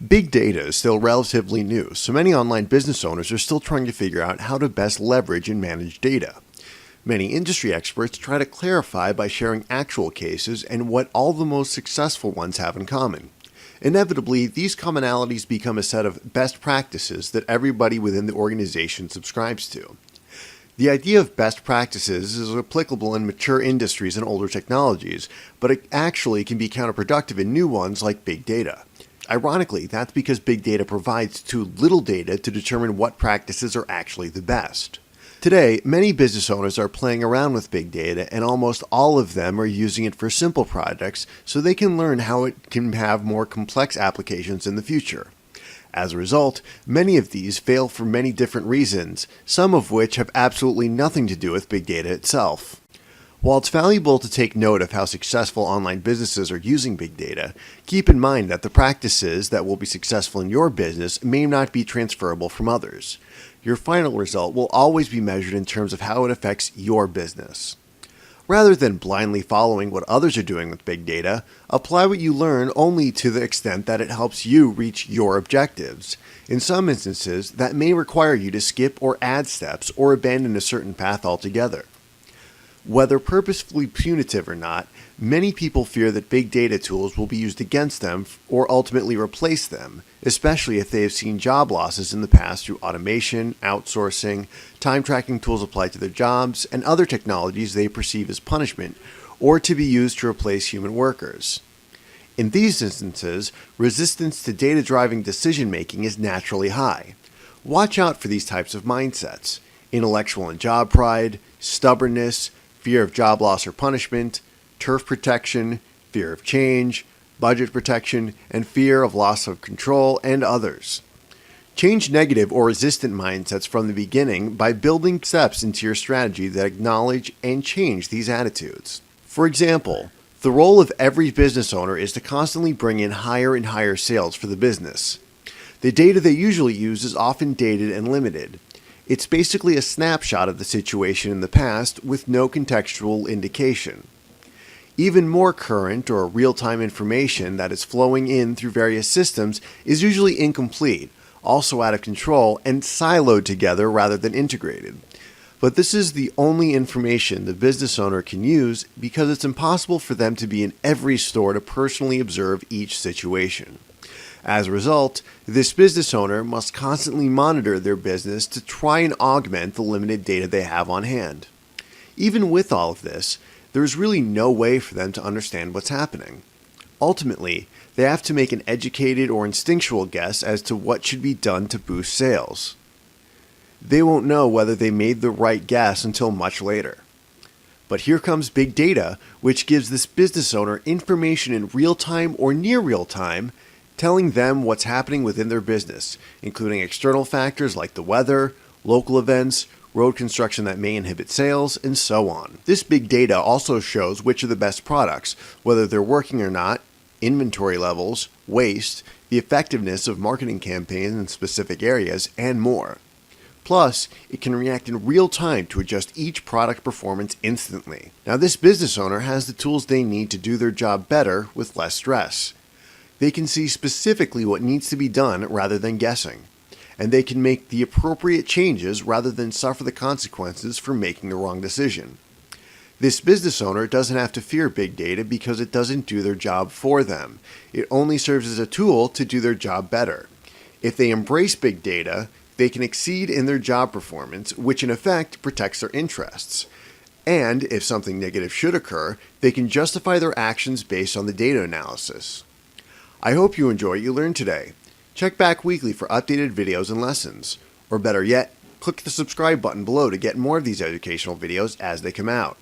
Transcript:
Big data is still relatively new, so many online business owners are still trying to figure out how to best leverage and manage data. Many industry experts try to clarify by sharing actual cases and what all the most successful ones have in common. Inevitably, these commonalities become a set of best practices that everybody within the organization subscribes to. The idea of best practices is applicable in mature industries and older technologies, but it actually can be counterproductive in new ones like big data. Ironically, that's because big data provides too little data to determine what practices are actually the best. Today, many business owners are playing around with big data, and almost all of them are using it for simple projects so they can learn how it can have more complex applications in the future. As a result, many of these fail for many different reasons, some of which have absolutely nothing to do with big data itself. While it's valuable to take note of how successful online businesses are using big data, keep in mind that the practices that will be successful in your business may not be transferable from others. Your final result will always be measured in terms of how it affects your business. Rather than blindly following what others are doing with big data, apply what you learn only to the extent that it helps you reach your objectives. In some instances, that may require you to skip or add steps or abandon a certain path altogether. Whether purposefully punitive or not, many people fear that big data tools will be used against them or ultimately replace them, especially if they have seen job losses in the past through automation, outsourcing, time tracking tools applied to their jobs, and other technologies they perceive as punishment or to be used to replace human workers. In these instances, resistance to data-driving decision-making is naturally high. Watch out for these types of mindsets: intellectual and job pride, stubbornness, fear of job loss or punishment, turf protection, fear of change, budget protection, and fear of loss of control, and others. Change negative or resistant mindsets from the beginning by building steps into your strategy that acknowledge and change these attitudes. For example, the role of every business owner is to constantly bring in higher and higher sales for the business. The data they usually use is often dated and limited. It's basically a snapshot of the situation in the past with no contextual indication. Even more current or real-time information that is flowing in through various systems is usually incomplete, also out of control, and siloed together rather than integrated. But this is the only information the business owner can use because it's impossible for them to be in every store to personally observe each situation. As a result, this business owner must constantly monitor their business to try and augment the limited data they have on hand. Even with all of this, there is really no way for them to understand what's happening. Ultimately, they have to make an educated or instinctual guess as to what should be done to boost sales. They won't know whether they made the right guess until much later. But here comes big data, which gives this business owner information in real time or near real time, telling them what's happening within their business, including external factors like the weather, local events, road construction that may inhibit sales, and so on. This big data also shows which are the best products, whether they're working or not, inventory levels, waste, the effectiveness of marketing campaigns in specific areas, and more. Plus, it can react in real time to adjust each product performance instantly. Now, this business owner has the tools they need to do their job better with less stress. They can see specifically what needs to be done rather than guessing, and they can make the appropriate changes rather than suffer the consequences for making the wrong decision. This business owner doesn't have to fear big data because it doesn't do their job for them. It only serves as a tool to do their job better. If they embrace big data, they can exceed in their job performance, which in effect protects their interests. And if something negative should occur, they can justify their actions based on the data analysis. I hope you enjoy what you learned today. Check back weekly for updated videos and lessons. Or better yet, click the subscribe button below to get more of these educational videos as they come out.